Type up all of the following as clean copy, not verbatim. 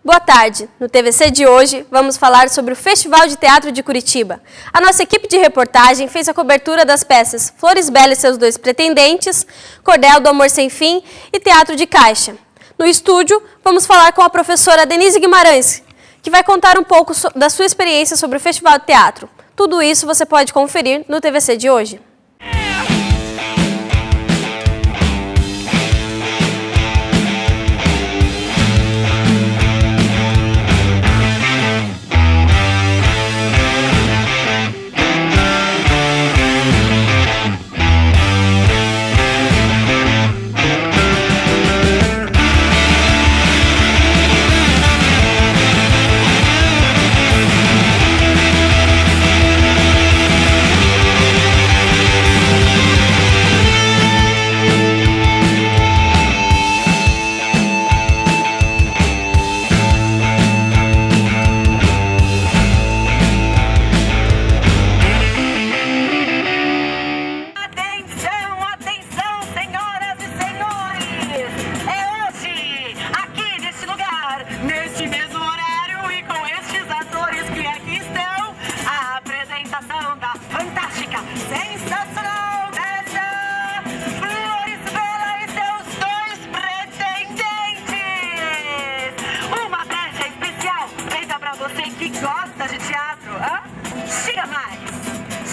Boa tarde! No TVC de hoje, vamos falar sobre o Festival de Teatro de Curitiba. A nossa equipe de reportagem fez a cobertura das peças Flores Bela e seus dois pretendentes, Cordel do Amor Sem Fim e Teatro de Caixa. No estúdio, vamos falar com a professora Denise Guimarães, que vai contar um pouco da sua experiência sobre o Festival de Teatro. Tudo isso você pode conferir no TVC de hoje. Gosta de teatro? Hã? Chega mais!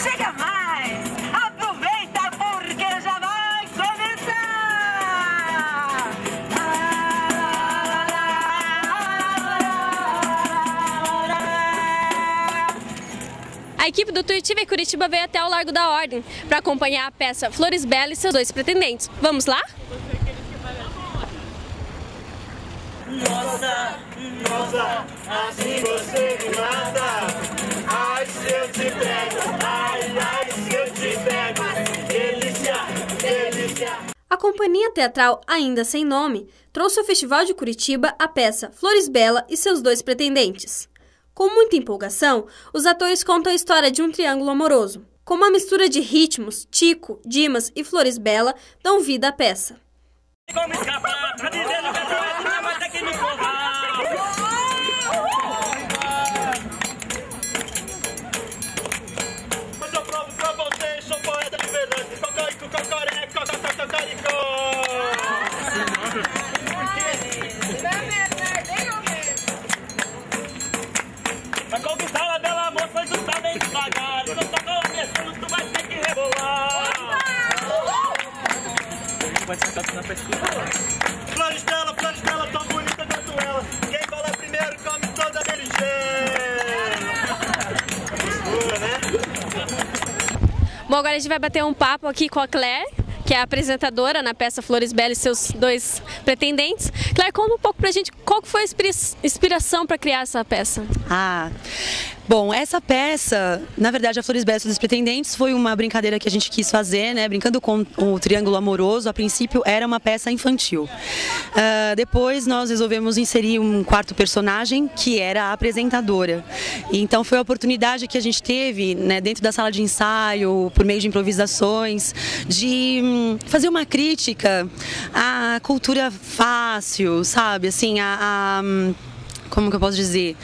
Chega mais! Aproveita porque já vai começar! A equipe do Tuiuti Curitiba veio até o Largo da Ordem para acompanhar a peça Flores Bela e seus dois pretendentes. Vamos lá? Nossa, nossa, assim você me mata. Ai, se eu te pego, ai, se eu te pego. Delícia, delícia. A companhia teatral Ainda Sem Nome trouxe ao Festival de Curitiba a peça Flores Bela e seus dois pretendentes. Com muita empolgação, os atores contam a história de um triângulo amoroso. Com uma mistura de ritmos, Tico, Dimas e Flores Bela dão vida à peça. Como escapar? Tá dizendo que a tua vai ter que me empurrar. Mas eu provo pra você, sou poeta de verdade. Cocorico, cocoreco, cocoricó. Vai conquistar a bela moça, juntar bem devagar. Se eu tocar a minha cena, tu vai ter que rebolar. Pode sentar na pesquisa. Flores dela, tão bonita quanto ela. Quem fala primeiro come toda escura, né? Bom, agora a gente vai bater um papo aqui com a Claire, que é a apresentadora na peça Flores Bela e seus dois pretendentes. Claire, conta um pouco pra gente qual foi a inspiração para criar essa peça. Bom, essa peça, na verdade, a Flores Bela e seus pretendentes foi uma brincadeira que a gente quis fazer, né? Brincando com o triângulo amoroso. A princípio era uma peça infantil. Depois nós resolvemos inserir um quarto personagem, que era a apresentadora. E então foi a oportunidade que a gente teve, né, dentro da sala de ensaio, por meio de improvisações, de fazer uma crítica à cultura fácil, sabe? Assim, como que eu posso dizer?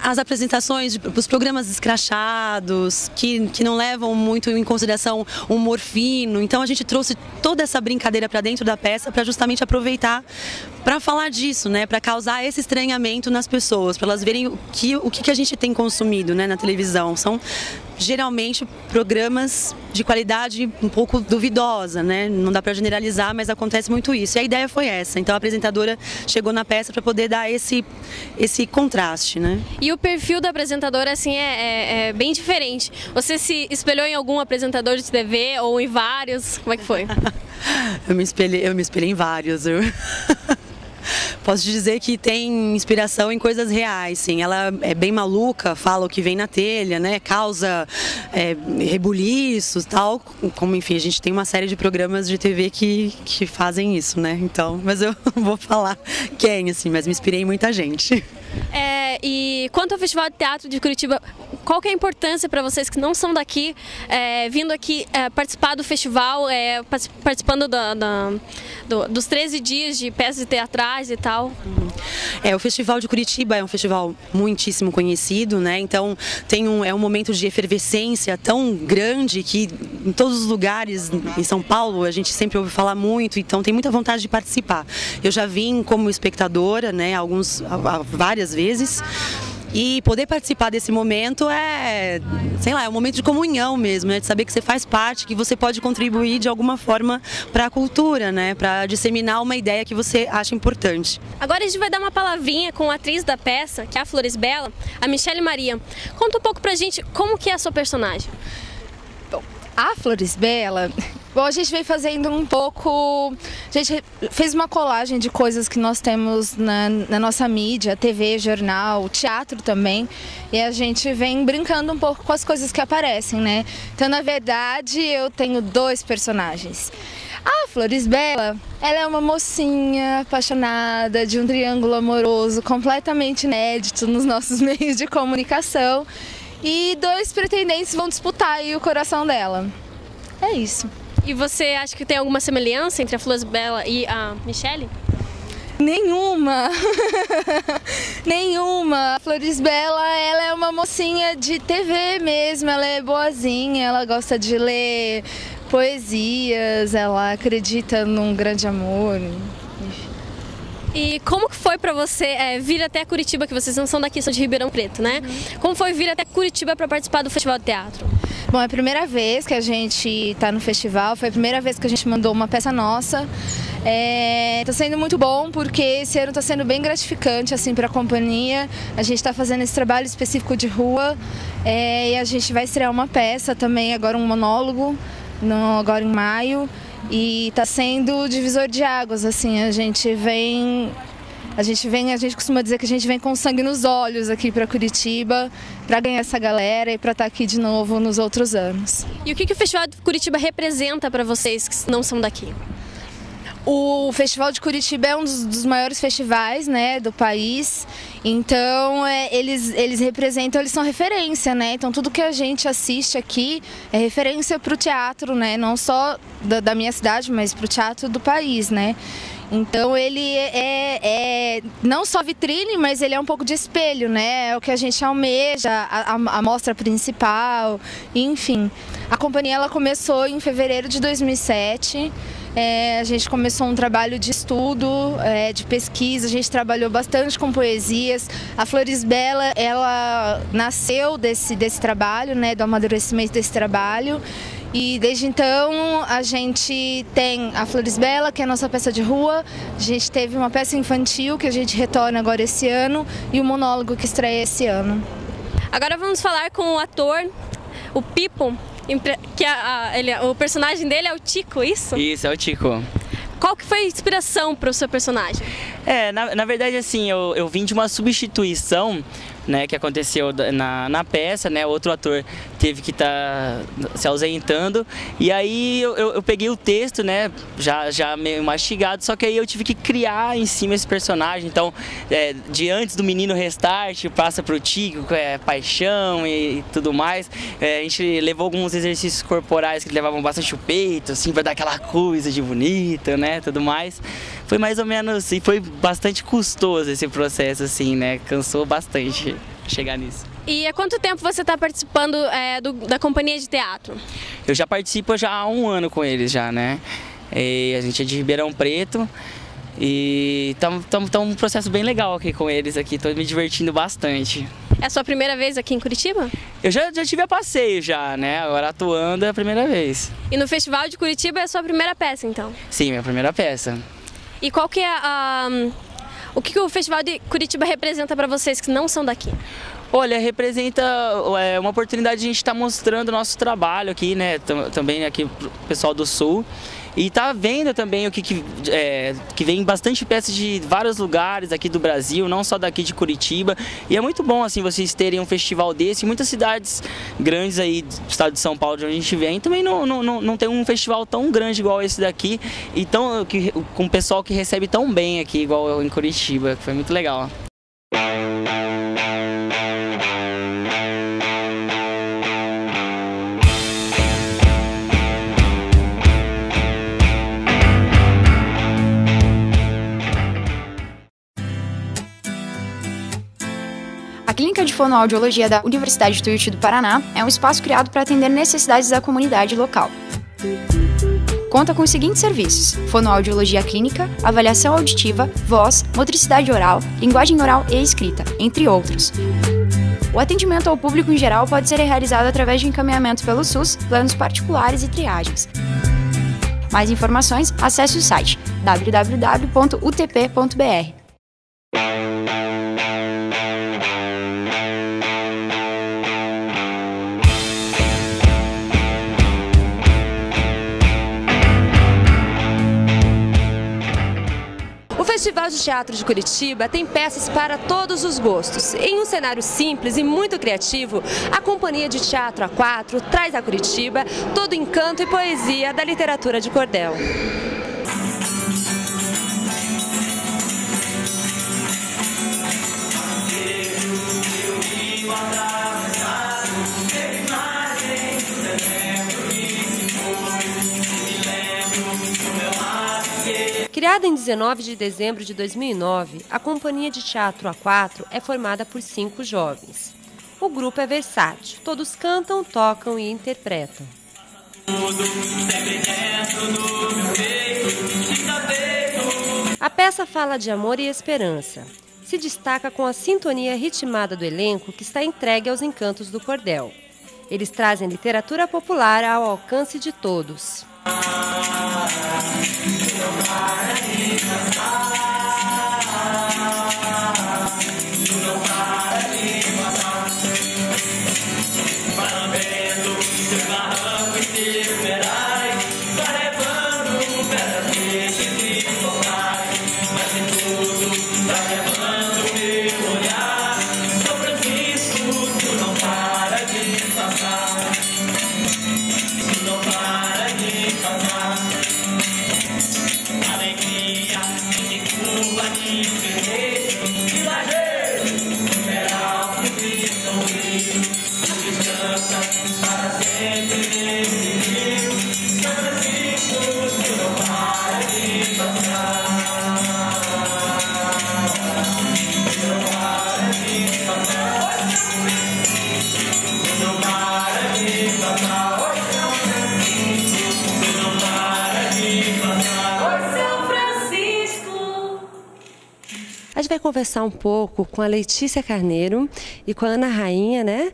As apresentações, os programas escrachados, que não levam muito em consideração o humor fino. Então a gente trouxe toda essa brincadeira para dentro da peça para justamente aproveitar para falar disso, né? Para causar esse estranhamento nas pessoas, para elas verem o que a gente tem consumido, né, na televisão. São geralmente programas de qualidade um pouco duvidosa, né? Não dá para generalizar, mas acontece muito isso. E a ideia foi essa. Então a apresentadora chegou na peça para poder dar esse contraste, né? E o perfil da apresentadora, assim, é bem diferente. Você se espelhou em algum apresentador de TV ou em vários? Como é que foi? Eu me espelhei em vários. Posso te dizer que tem inspiração em coisas reais, sim. Ela é bem maluca, fala o que vem na telha, né? Causa rebuliços, tal. Como, enfim, a gente tem uma série de programas de TV que fazem isso, né? Então, mas eu não vou falar quem, assim, mas me inspirei em muita gente. E quanto ao Festival de Teatro de Curitiba, qual que é a importância para vocês que não são daqui, vindo aqui participar do festival, participando dos 13 dias de peças teatrais e tal? O Festival de Curitiba é um festival muitíssimo conhecido, né? Então é um momento de efervescência tão grande que em todos os lugares, em São Paulo, a gente sempre ouve falar muito, então tem muita vontade de participar. Eu já vim como espectadora, né, várias vezes. E poder participar desse momento é um momento de comunhão mesmo, né? De saber que você faz parte, que você pode contribuir de alguma forma para a cultura, né? Para disseminar uma ideia que você acha importante. Agora a gente vai dar uma palavrinha com a atriz da peça, que é a Floresbella, a Michele Maria. Conta um pouco pra gente como que é a sua personagem. Bom, a Floresbella... Bom, a gente veio fazendo um pouco... A gente fez uma colagem de coisas que nós temos na nossa mídia, TV, jornal, teatro também. E a gente vem brincando um pouco com as coisas que aparecem, né? Então, na verdade, eu tenho 2 personagens. A Floresbella, ela é uma mocinha apaixonada de um triângulo amoroso completamente inédito nos nossos meios de comunicação. E 2 pretendentes vão disputar aí o coração dela. É isso. E você acha que tem alguma semelhança entre a Floresbella e a Michele? Nenhuma! Nenhuma! A Floresbella, ela é uma mocinha de TV mesmo, ela é boazinha, ela gosta de ler poesias, ela acredita num grande amor. E como que foi pra você vir até Curitiba, que vocês não são daqui, são de Ribeirão Preto, né? Como foi vir até Curitiba para participar do Festival de Teatro? Bom, é a primeira vez que a gente está no festival, foi a primeira vez que a gente mandou uma peça nossa. Está sendo muito bom porque esse ano está sendo bem gratificante assim, para a companhia. A gente está fazendo esse trabalho específico de rua e a gente vai estrear uma peça também, agora um monólogo, agora em maio. E está sendo divisor de águas, assim, a gente costuma dizer que a gente vem com sangue nos olhos aqui para Curitiba, para ganhar essa galera e para estar aqui de novo nos outros anos. E o que o Festival de Curitiba representa para vocês que não são daqui? O Festival de Curitiba é um dos maiores festivais, né, do país, então eles representam, eles são referência, né, então tudo que a gente assiste aqui é referência para o teatro, né, não só da minha cidade, mas para o teatro do país, né. Então ele é não só vitrine, mas ele é um pouco de espelho, né? É o que a gente almeja, a mostra principal, enfim. A companhia ela começou em fevereiro de 2007. A gente começou um trabalho de estudo, de pesquisa, a gente trabalhou bastante com poesias. A Floresbella, ela nasceu desse trabalho, né? Do amadurecimento desse trabalho. E desde então a gente tem a Floresbella, que é a nossa peça de rua, a gente teve uma peça infantil que a gente retorna agora esse ano e o monólogo que estreia esse ano. Agora vamos falar com o ator, o Pipo, que o personagem dele é o Tico, isso? Isso, é o Tico. Qual que foi a inspiração para o seu personagem? Na verdade, assim, eu vim de uma substituição, né, que aconteceu na peça, né, outro ator teve que estar se ausentando, e aí eu peguei o texto, né, já meio mastigado, só que aí eu tive que criar em cima esse personagem. Então, de antes do menino Restart, passa pro Tico, paixão e tudo mais. A gente levou alguns exercícios corporais que levavam bastante o peito, assim, pra dar aquela coisa de bonito, né, tudo mais. Foi mais ou menos, e foi bastante custoso esse processo, assim, né, cansou bastante chegar nisso. E há quanto tempo você está participando da companhia de teatro? Eu já participo há 1 ano com eles já, né? E a gente é de Ribeirão Preto e tá um processo bem legal aqui com eles aqui, tô me divertindo bastante. É a sua primeira vez aqui em Curitiba? Eu já tive a passeio já, né? Agora atuando é a primeira vez. E no Festival de Curitiba é a sua primeira peça, então? Sim, minha primeira peça. E qual que é o que o Festival de Curitiba representa para vocês que não são daqui? Olha, representa uma oportunidade de a gente estar mostrando o nosso trabalho aqui, né? Também aqui pro pessoal do Sul. E tá vendo também o que vem bastante peças de vários lugares aqui do Brasil, não só daqui de Curitiba. E é muito bom assim vocês terem um festival desse. Muitas cidades grandes aí do estado de São Paulo, de onde a gente vem, também não tem um festival tão grande igual esse daqui. E com o pessoal que recebe tão bem aqui, igual em Curitiba, que foi muito legal. Clínica de Fonoaudiologia da Universidade Tuiuti do Paraná é um espaço criado para atender necessidades da comunidade local. Conta com os seguintes serviços: fonoaudiologia clínica, avaliação auditiva, voz, motricidade oral, linguagem oral e escrita, entre outros. O atendimento ao público em geral pode ser realizado através de encaminhamento pelo SUS, planos particulares e triagens. Mais informações, acesse o site www.utp.br. O Festival de Teatro de Curitiba tem peças para todos os gostos. Em um cenário simples e muito criativo, a Companhia de Teatro A4 traz a Curitiba todo o encanto e poesia da literatura de cordel. Criada em 19 de dezembro de 2009, a Companhia de Teatro A4 é formada por 5 jovens. O grupo é versátil, todos cantam, tocam e interpretam. A peça fala de amor e esperança. Se destaca com a sintonia ritmada do elenco que está entregue aos encantos do cordel. Eles trazem literatura popular ao alcance de todos. A gente vai conversar um pouco com a Letícia Carneiro e com a Ana Rainha, né?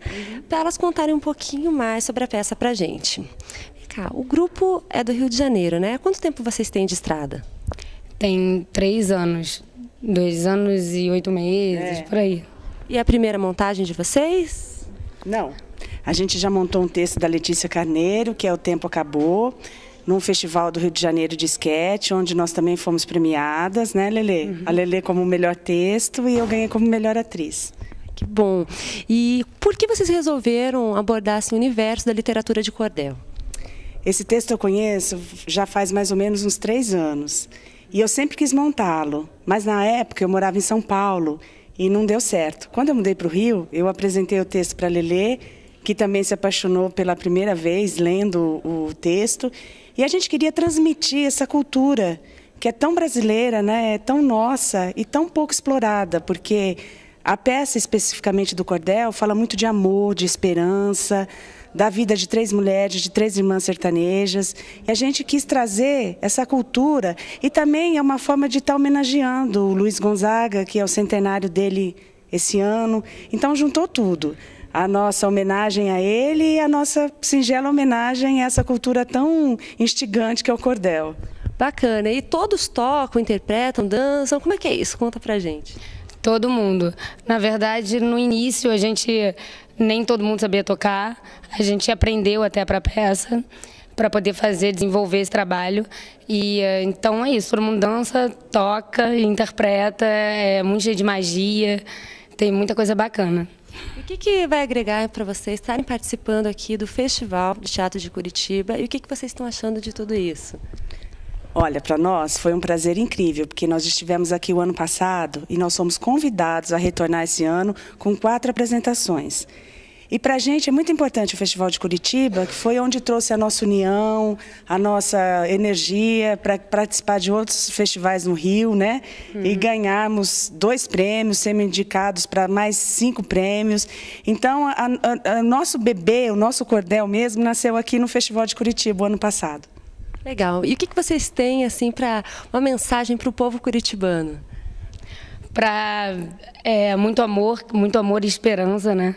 Para elas contarem um pouquinho mais sobre a peça pra gente. Vem cá, o grupo é do Rio de Janeiro, né? Quanto tempo vocês têm de estrada? Tem 3 anos. 2 anos e 8 meses, por aí. E a primeira montagem de vocês? Não. A gente já montou um texto da Letícia Carneiro, que é O Tempo Acabou, num festival do Rio de Janeiro de esquete, onde nós também fomos premiadas, né, Lelê? A Lelê como melhor texto e eu ganhei como melhor atriz. Que bom. E por que vocês resolveram abordar esse universo da literatura de cordel? Esse texto eu conheço já faz mais ou menos uns 3 anos. E eu sempre quis montá-lo, mas na época eu morava em São Paulo e não deu certo. Quando eu mudei para o Rio, eu apresentei o texto para a Lelê, que também se apaixonou pela primeira vez lendo o texto. E a gente queria transmitir essa cultura que é tão brasileira, né? É tão nossa e tão pouco explorada, porque a peça especificamente do cordel fala muito de amor, de esperança, da vida de 3 mulheres, de 3 irmãs sertanejas. E a gente quis trazer essa cultura e também é uma forma de estar homenageando o Luiz Gonzaga, que é o centenário dele esse ano. Então juntou tudo. A nossa homenagem a ele e a nossa singela homenagem a essa cultura tão instigante que é o cordel. Bacana. E todos tocam, interpretam, dançam? Como é que é isso? Conta pra gente. Todo mundo. Na verdade, no início, nem todo mundo sabia tocar. A gente aprendeu até para a peça, para poder desenvolver esse trabalho. E então é isso, todo mundo dança, toca, interpreta, é muito cheio de magia, tem muita coisa bacana. E o que vai agregar para vocês estarem participando aqui do Festival de Teatro de Curitiba e o que vocês estão achando de tudo isso? Olha, para nós foi um prazer incrível, porque nós estivemos aqui o ano passado e nós fomos convidados a retornar esse ano com 4 apresentações. E para a gente é muito importante o Festival de Curitiba, que foi onde trouxe a nossa união, a nossa energia para participar de outros festivais no Rio, né? E ganharmos 2 prêmios, sermos indicados para mais 5 prêmios. Então, o nosso bebê, o nosso cordel mesmo, nasceu aqui no Festival de Curitiba, o ano passado. Legal. E o que vocês têm assim para uma mensagem para o povo curitibano? Muito amor e esperança, né?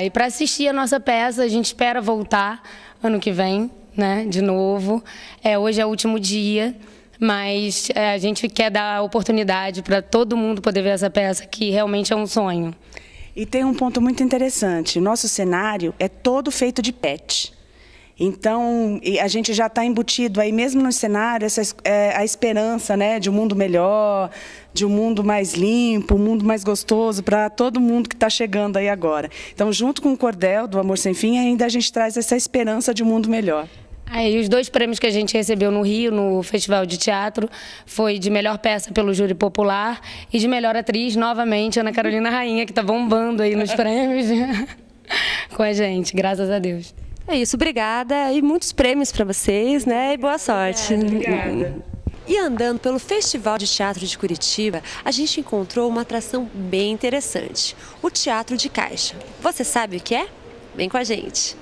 E para assistir a nossa peça, a gente espera voltar ano que vem, né? De novo. Hoje é o último dia, mas a gente quer dar a oportunidade para todo mundo poder ver essa peça, que realmente é um sonho. E tem um ponto muito interessante. O nosso cenário é todo feito de PET. Então, a gente já está embutido aí, mesmo no cenário, a esperança, né, de um mundo melhor, de um mundo mais limpo, um mundo mais gostoso para todo mundo que está chegando aí agora. Então, junto com o cordel do Amor Sem Fim, ainda a gente traz essa esperança de um mundo melhor. E os 2 prêmios que a gente recebeu no Rio, no Festival de Teatro, foi de melhor peça pelo júri popular e de melhor atriz, novamente, Ana Carolina Rainha, que está bombando aí nos prêmios com a gente, graças a Deus. É isso, obrigada e muitos prêmios para vocês, né? E boa sorte. Obrigada. E andando pelo Festival de Teatro de Curitiba, a gente encontrou uma atração bem interessante, o Teatro de Caixa. Você sabe o que é? Vem com a gente.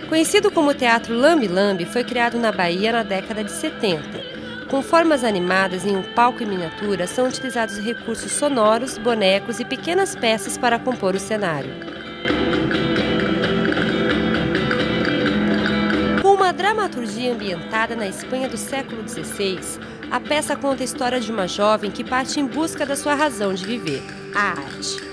Conhecido como Teatro Lambe Lambe, foi criado na Bahia na década de 70. Com formas animadas em um palco em miniatura, são utilizados recursos sonoros, bonecos e pequenas peças para compor o cenário. Com uma dramaturgia ambientada na Espanha do século XVI, a peça conta a história de uma jovem que parte em busca da sua razão de viver, a arte.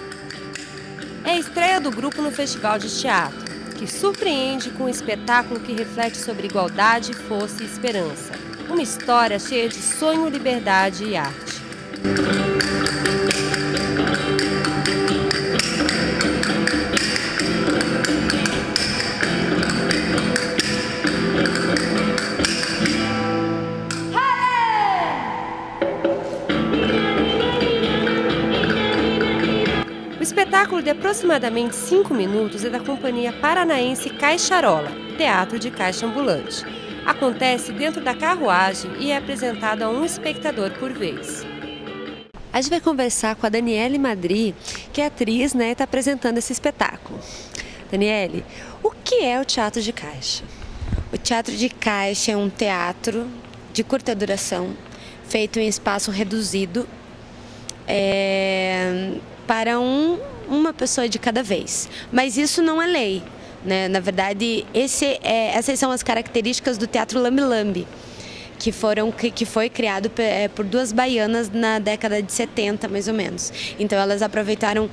É a estreia do grupo no Festival de Teatro, que surpreende com um espetáculo que reflete sobre igualdade, força e esperança. Uma história cheia de sonho, liberdade e arte. O espetáculo de aproximadamente 5 minutos é da companhia paranaense Caixarola, Teatro de Caixa Ambulante. Acontece dentro da carruagem e é apresentado a um espectador por vez. A gente vai conversar com a Daniele Madri, que é atriz, né, e está apresentando esse espetáculo. Daniele, o que é o Teatro de Caixa? O Teatro de Caixa é um teatro de curta duração, feito em espaço reduzido, para uma pessoa de cada vez. Mas isso não é lei. Né? Na verdade, essas são as características do Teatro Lambe Lambe, que foi criado por 2 baianas na década de 70, mais ou menos. Então, elas aproveitaram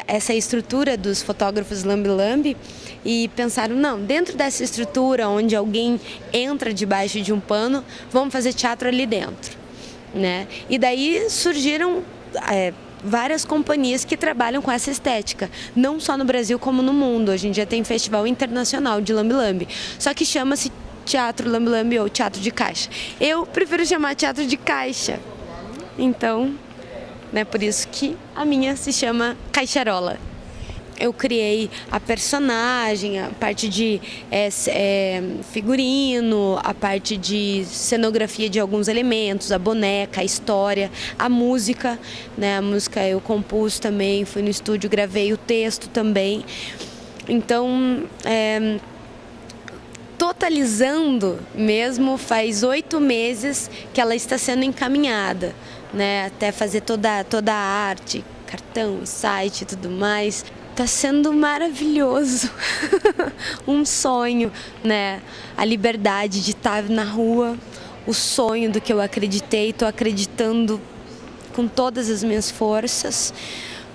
essa estrutura dos fotógrafos Lambe Lambe e pensaram, não, dentro dessa estrutura, onde alguém entra debaixo de um pano, vamos fazer teatro ali dentro. Né? E daí surgiram várias companhias que trabalham com essa estética, não só no Brasil como no mundo. Hoje em dia tem festival internacional de Lambe Lambe, só que chama-se Teatro Lambe Lambe ou Teatro de Caixa. Eu prefiro chamar Teatro de Caixa, então, né, por isso que a minha se chama Caixarola. Eu criei a personagem, a parte de figurino, a parte de cenografia de alguns elementos, a boneca, a história, a música, né? A música eu compus também, fui no estúdio, gravei o texto também. Então, totalizando mesmo, faz 8 meses que ela está sendo encaminhada, né? Até fazer toda a arte, cartão, site e tudo mais. Tá sendo maravilhoso, um sonho, né? A liberdade de estar na rua, o sonho do que eu acreditei, estou acreditando com todas as minhas forças,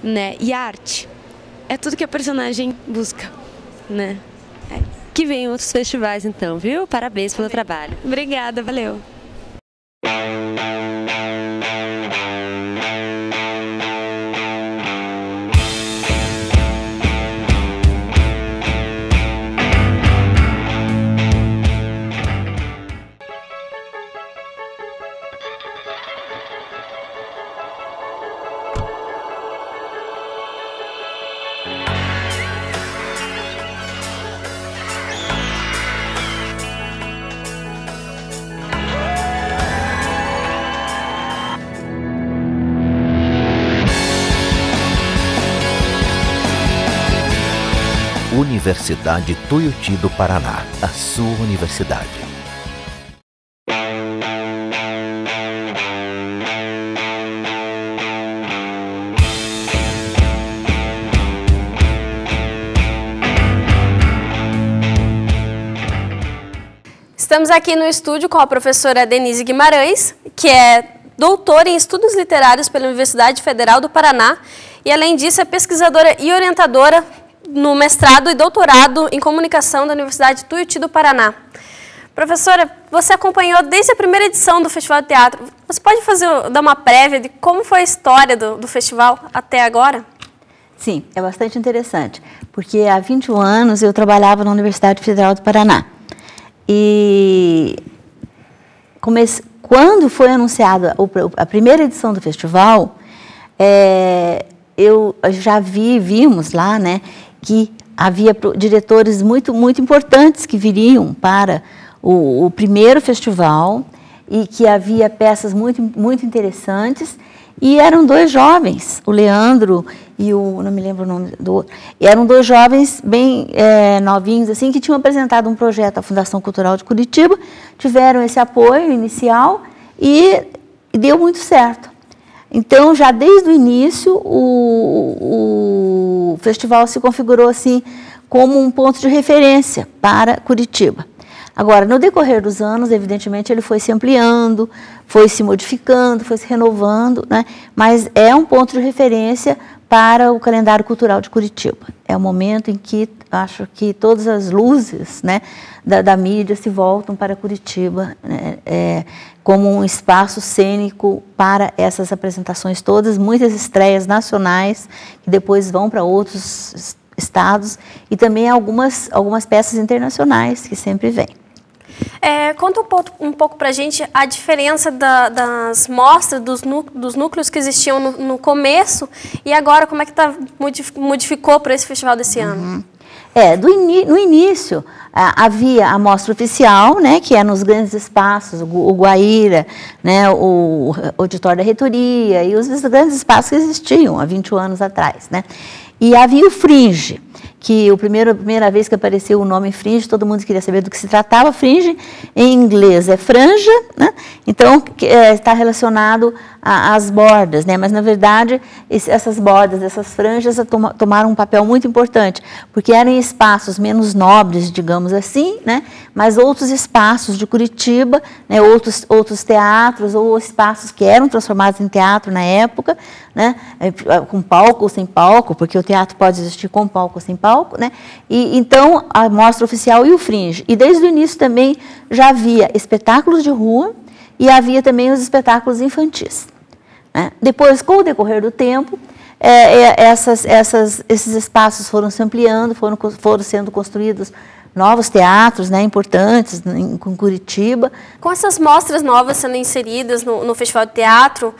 né? E a arte é tudo que a personagem busca, né? Que venham outros festivais então, viu? Parabéns pelo trabalho. Obrigada, valeu. Universidade Tuiuti do Paraná, a sua universidade. Estamos aqui no estúdio com a professora Denise Guimarães, que é doutora em Estudos Literários pela Universidade Federal do Paraná e, além disso, é pesquisadora e orientadora no mestrado e doutorado em Comunicação da Universidade Tuiuti do Paraná. Professora, você acompanhou desde a primeira edição do Festival de Teatro. Você pode dar uma prévia de como foi a história do festival até agora? Sim, é bastante interessante, porque há 21 anos eu trabalhava na Universidade Federal do Paraná. E quando foi anunciada a primeira edição do festival, eu já vimos lá, né, que havia diretores muito importantes que viriam para o primeiro festival e que havia peças muito interessantes. E eram dois jovens, o Leandro e não me lembro o nome do outro, e eram dois jovens bem novinhos, assim, que tinham apresentado um projeto à Fundação Cultural de Curitiba, tiveram esse apoio inicial e deu muito certo. Então, já desde o início, o festival se configurou assim como um ponto de referência para Curitiba. Agora, no decorrer dos anos, evidentemente, ele foi se ampliando, foi se modificando, foi se renovando, né? Mas é um ponto de referência para o calendário cultural de Curitiba. É o momento em que acho que todas as luzes, né, da mídia se voltam para Curitiba, né, como um espaço cênico para essas apresentações todas, muitas estreias nacionais que depois vão para outros estados e também algumas peças internacionais que sempre vêm. Conta um pouco para a gente a diferença das mostras, dos núcleos que existiam no começo e agora como é que modificou para esse festival desse ano. No início havia a mostra oficial, né, que é nos grandes espaços, o Guaíra, né, o Auditório da Reitoria e os grandes espaços que existiam há 21 anos atrás, né. E havia o Fringe, que a primeira vez que apareceu o nome Fringe, todo mundo queria saber do que se tratava. Fringe, em inglês, é franja, né? Então está relacionado às bordas, né? Mas, na verdade, essas bordas, essas franjas tomaram um papel muito importante, porque eram espaços menos nobres, digamos assim, né? Mas outros espaços de Curitiba, né? outros teatros, ou espaços que eram transformados em teatro na época, né? Com palco ou sem palco, porque o teatro pode existir com palco ou sem palco, né? E então a mostra oficial e o Fringe. E desde o início também já havia espetáculos de rua e havia também os espetáculos infantis, né? Depois, com o decorrer do tempo, esses espaços foram se ampliando, foram sendo construídos novos teatros, né, importantes em Curitiba. Com essas mostras novas sendo inseridas no Festival de Teatro,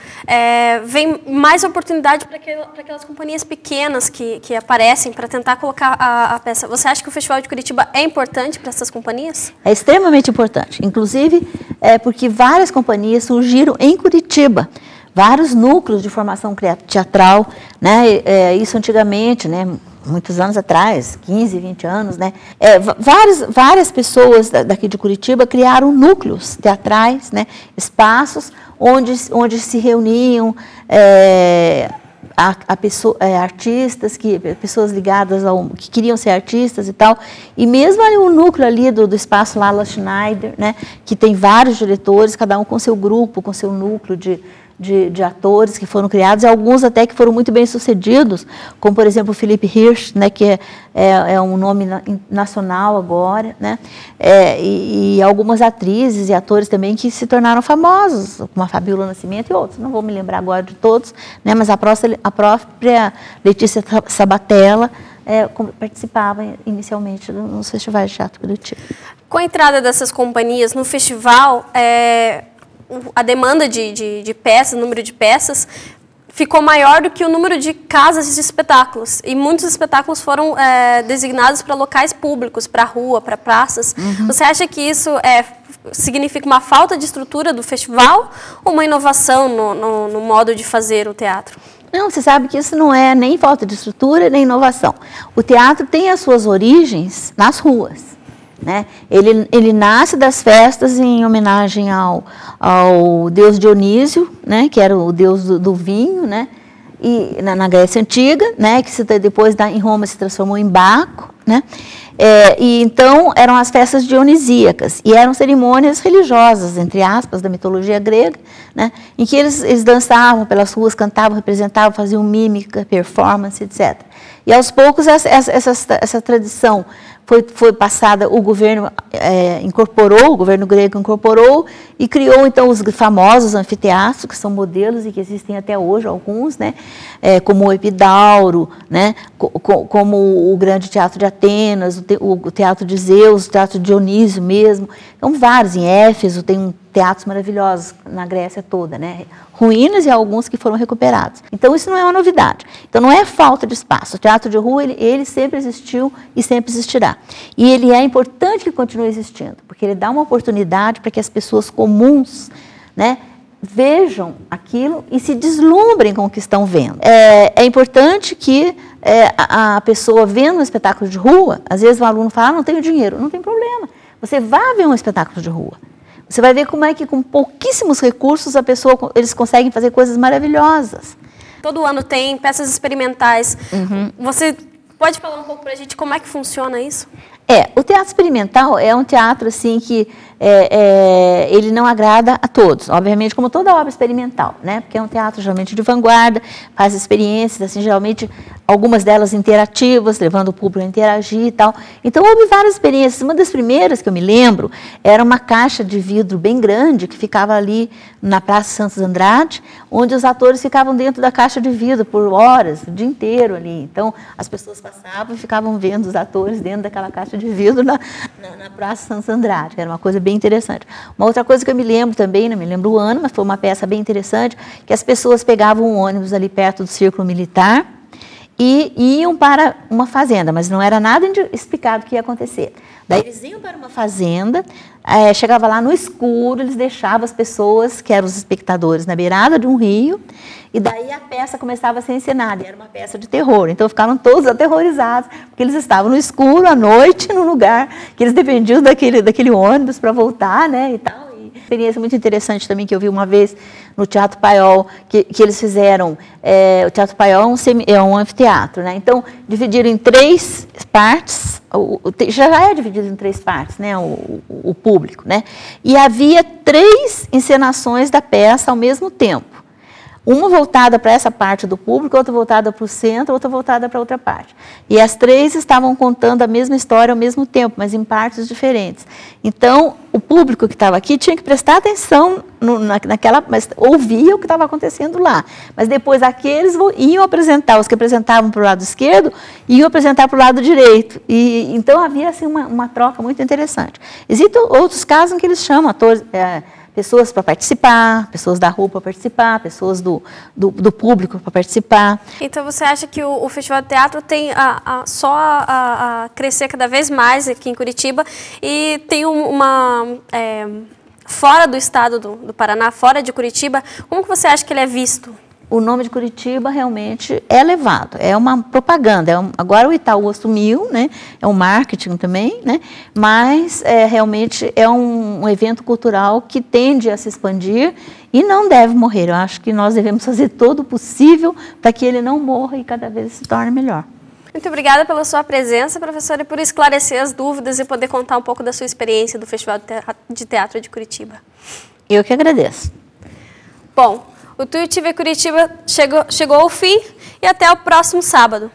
vem mais oportunidade para aquelas companhias pequenas que aparecem para tentar colocar a peça. Você acha que o Festival de Curitiba é importante para essas companhias? É extremamente importante, inclusive porque várias companhias surgiram em Curitiba, vários núcleos de formação teatral, né, isso antigamente, né, muitos anos atrás, 15, 20 anos, né? Várias pessoas daqui de Curitiba criaram núcleos teatrais, né? Espaços onde se reuniam artistas, pessoas ligadas que queriam ser artistas e tal. E mesmo ali o núcleo ali do espaço Lala Schneider, né? Que tem vários diretores, cada um com seu grupo, com seu núcleo de atores que foram criados, e alguns até que foram muito bem sucedidos, como, por exemplo, o Felipe Hirsch, né, que é um nome nacional agora, né, e algumas atrizes e atores também que se tornaram famosos, como a Fabíola Nascimento e outros, não vou me lembrar agora de todos, né, mas a própria Letícia Sabatella participava inicialmente nos festivais de teatro Curitiba. Com a entrada dessas companhias no festival, a demanda de peças, o número de peças, ficou maior do que o número de casas de espetáculos. E muitos espetáculos foram designados para locais públicos, para rua, para praças. Uhum. Você acha que isso significa uma falta de estrutura do festival ou uma inovação no modo de fazer o teatro? Não, você sabe que isso não é nem falta de estrutura, nem inovação. O teatro tem as suas origens nas ruas, né? Ele nasce das festas em homenagem ao deus Dionísio, né? Que era o deus do vinho, né? E na Grécia Antiga, né? Que depois em Roma se transformou em Baco, né? E então eram as festas dionisíacas e eram cerimônias religiosas, entre aspas, da mitologia grega, né, em que eles dançavam pelas ruas, cantavam, representavam, faziam mímica, performance, etc. E aos poucos essa tradição foi passada, o governo incorporou, o governo grego incorporou e criou então os famosos anfiteatros, que são modelos e que existem até hoje, alguns, né, como o Epidauro, né, como o Grande Teatro de Atenas, o Teatro de Zeus, o Teatro de Dionísio mesmo. Então, vários. Em Éfeso tem teatros maravilhosos na Grécia toda, né? Ruínas e alguns que foram recuperados. Então, isso não é uma novidade. Então, não é falta de espaço. O teatro de rua, ele sempre existiu e sempre existirá. E ele é importante que continue existindo, porque ele dá uma oportunidade para que as pessoas comuns, né, vejam aquilo e se deslumbrem com o que estão vendo. É importante que a pessoa vendo um espetáculo de rua, às vezes o aluno fala, não tenho dinheiro, não tem problema. Você vai ver um espetáculo de rua. Você vai ver como é que com pouquíssimos recursos eles conseguem fazer coisas maravilhosas. Todo ano tem peças experimentais. Você pode falar um pouco para a gente como é que funciona isso? O teatro experimental é um teatro assim que ele não agrada a todos, obviamente, como toda obra experimental, né? Porque é um teatro geralmente de vanguarda, faz experiências, assim, geralmente algumas delas interativas, levando o público a interagir e tal. Então, houve várias experiências. Uma das primeiras que eu me lembro era uma caixa de vidro bem grande que ficava ali na Praça Santos Andrade, onde os atores ficavam dentro da caixa de vidro por horas, o dia inteiro ali. Então, as pessoas passavam e ficavam vendo os atores dentro daquela caixa de vidro na Praça Santos Andrade, que era uma coisa bem interessante. Uma outra coisa que eu me lembro também, não me lembro o ano, mas foi uma peça bem interessante, que as pessoas pegavam um ônibus ali perto do Círculo Militar e iam para uma fazenda, mas não era nada explicado o que ia acontecer. Daí eles iam para uma fazenda, chegava lá no escuro, eles deixavam as pessoas, que eram os espectadores, na beirada de um rio, e daí a peça começava a ser encenada, e era uma peça de terror. Então ficavam todos aterrorizados, porque eles estavam no escuro, à noite, num lugar que eles dependiam daquele ônibus para voltar, né, e tal. Experiência muito interessante também que eu vi uma vez no Teatro Paiol, que eles fizeram. O Teatro Paiol é um anfiteatro, né? Então, dividiram em 3 partes, já é dividido em 3 partes, né? O público, né? E havia 3 encenações da peça ao mesmo tempo. Uma voltada para essa parte do público, outra voltada para o centro, outra voltada para outra parte. E as 3 estavam contando a mesma história ao mesmo tempo, mas em partes diferentes. Então, o público que estava aqui tinha que prestar atenção mas ouvia o que estava acontecendo lá. Mas depois aqueles iam apresentar, os que apresentavam para o lado esquerdo, iam apresentar para o lado direito. E então havia assim, uma troca muito interessante. Existem outros casos em que eles chamam atores... pessoas para participar, pessoas da rua para participar, pessoas do público para participar. Então, você acha que o Festival de Teatro tem só a crescer cada vez mais aqui em Curitiba e tem fora do estado do Paraná, fora de Curitiba, como que você acha que ele é visto? O nome de Curitiba realmente é levado, é uma propaganda. Agora o Itaú assumiu, né? É um marketing também, né? Mas realmente é um evento cultural que tende a se expandir e não deve morrer. Eu acho que nós devemos fazer todo o possível para que ele não morra e cada vez se torne melhor. Muito obrigada pela sua presença, professora, e por esclarecer as dúvidas e poder contar um pouco da sua experiência do Festival de Teatro de Curitiba. Eu que agradeço. Bom, o Tuiuti Curitiba chegou ao fim e até o próximo sábado.